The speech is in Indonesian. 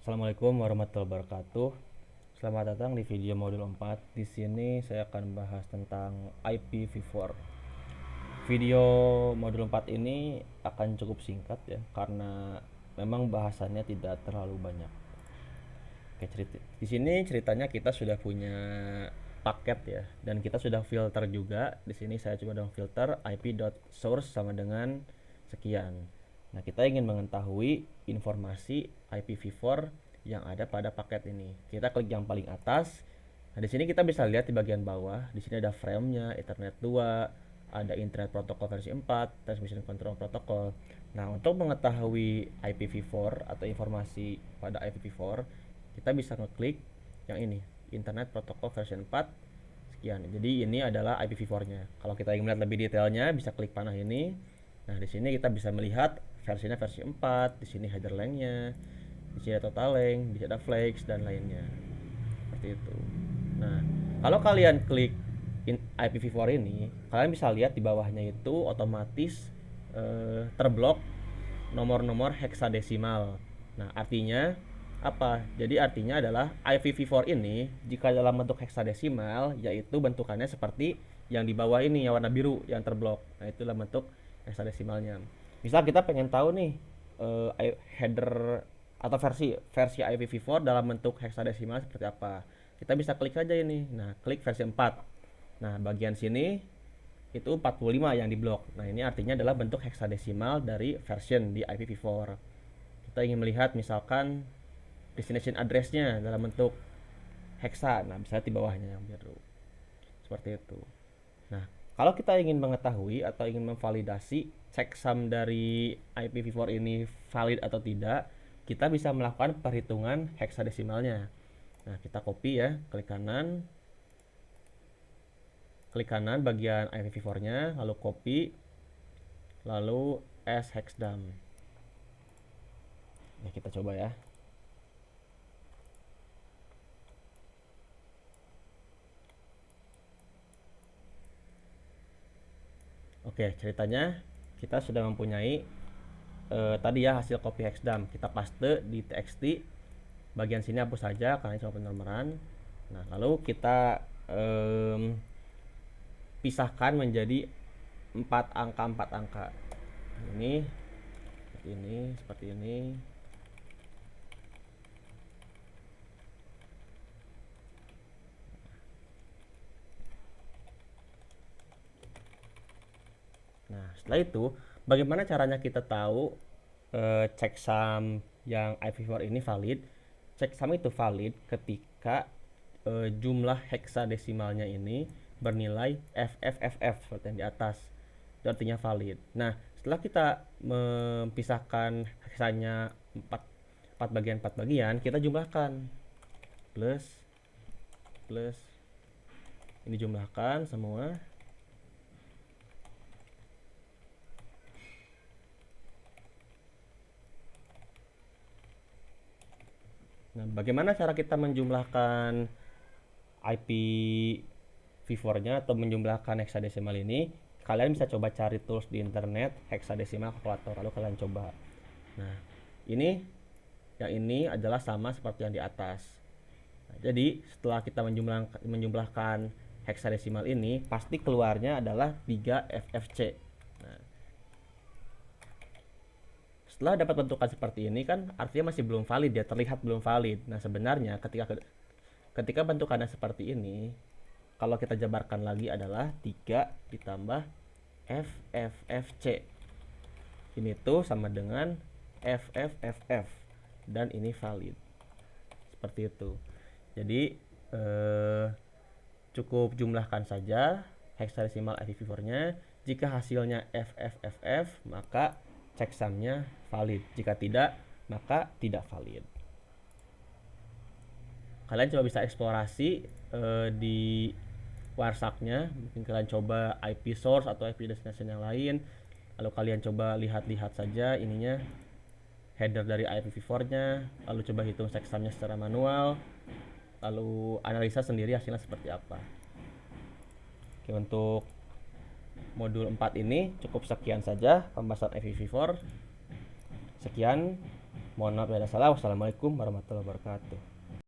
Assalamualaikum warahmatullahi wabarakatuh. Selamat datang di video modul 4. Di sini saya akan bahas tentang IPv4. Video modul 4 ini akan cukup singkat ya karena memang bahasannya tidak terlalu banyak. Oke, di sini ceritanya kita sudah punya paket ya dan kita sudah filter juga. Di sini saya coba dong filter ip.source sama dengan sekian. Nah, kita ingin mengetahui informasi IPv4 yang ada pada paket ini. Kita klik yang paling atas. Nah, di sini kita bisa lihat di bagian bawah, di sini ada frame-nya, Ethernet 2, ada Internet Protocol versi 4, Transmission Control Protocol. Nah, untuk mengetahui IPv4 atau informasi pada IPv4, kita bisa ngeklik yang ini, Internet Protocol versi 4 sekian. Jadi ini adalah IPv4-nya. Kalau kita ingin melihat lebih detailnya, bisa klik panah ini. Nah, di sini kita bisa melihat versinya versi 4, di sini header length-nya, di sini ada total length, di sini ada flags dan lainnya. Seperti itu. Nah, kalau kalian klik IPv4 ini, kalian bisa lihat di bawahnya itu otomatis terblok nomor-nomor heksadesimal. Nah, artinya apa? Jadi artinya adalah IPv4 ini jika dalam bentuk heksadesimal yaitu bentukannya seperti yang di bawah ini yang warna biru yang terblok. Nah, itu dalam bentuk heksadesimalnya. Misal kita pengen tahu nih header atau versi IPv4 dalam bentuk heksadesimal seperti apa. Kita bisa klik saja ini. Nah, klik versi 4. Nah, bagian sini itu 45 yang diblok. Nah, ini artinya adalah bentuk heksadesimal dari version di IPv4. Kita ingin melihat misalkan destination address-nya dalam bentuk heksa. Nah, bisa di bawahnya yang biru. Seperti itu. Nah, kalau kita ingin mengetahui atau ingin memvalidasi checksum dari IPv4 ini valid atau tidak, kita bisa melakukan perhitungan heksadesimalnya. Nah, kita copy ya, klik kanan bagian IPv4-nya, lalu copy, lalu as hexdam. Ya, kita coba ya. Oke, ceritanya kita sudah mempunyai tadi ya hasil copy hexdam. Kita paste di txt. Bagian sini hapus saja karena cuma penomoran. Nah, lalu kita pisahkan menjadi 4 angka. Ini seperti ini. Nah, setelah itu bagaimana caranya kita tahu checksum yang IPv4 ini valid? Checksum itu valid ketika jumlah heksadesimalnya ini bernilai FFFF seperti yang di atas. Itu artinya valid. Nah, setelah kita memisahkan heksanya 4 bagian, kita jumlahkan. Plus ini jumlahkan semua. Nah, bagaimana cara kita menjumlahkan IPv4-nya atau menjumlahkan heksadesimal ini? Kalian bisa coba cari tools di internet heksadesimal kalkulator, lalu kalian coba. Nah, yang ini adalah sama seperti yang di atas. Nah, jadi setelah kita menjumlahkan heksadesimal ini, pasti keluarnya adalah 3FFC. Nah, setelah dapat bentukan seperti ini kan artinya masih belum valid ya, terlihat belum valid. Nah, sebenarnya ketika bentukannya seperti ini, kalau kita jabarkan lagi adalah 3 ditambah FFFC. Ini tuh sama dengan FFFF dan ini valid. Seperti itu. Jadi cukup jumlahkan saja heksadesimal IPv4-nya. Jika hasilnya FFFF, maka checksumnya valid. Jika tidak, maka tidak valid. Kalian coba bisa eksplorasi di warsaknya. Mungkin kalian coba IP source atau IP destination yang lain. Lalu kalian coba lihat-lihat saja ininya, header dari IPv4-nya. Lalu coba hitung checksumnya secara manual. Lalu analisa sendiri hasilnya seperti apa. Oke, untuk modul 4 ini cukup sekian saja pembahasan IPv4. Sekian, Mohon maaf ya ada salah. Wassalamualaikum warahmatullahi wabarakatuh.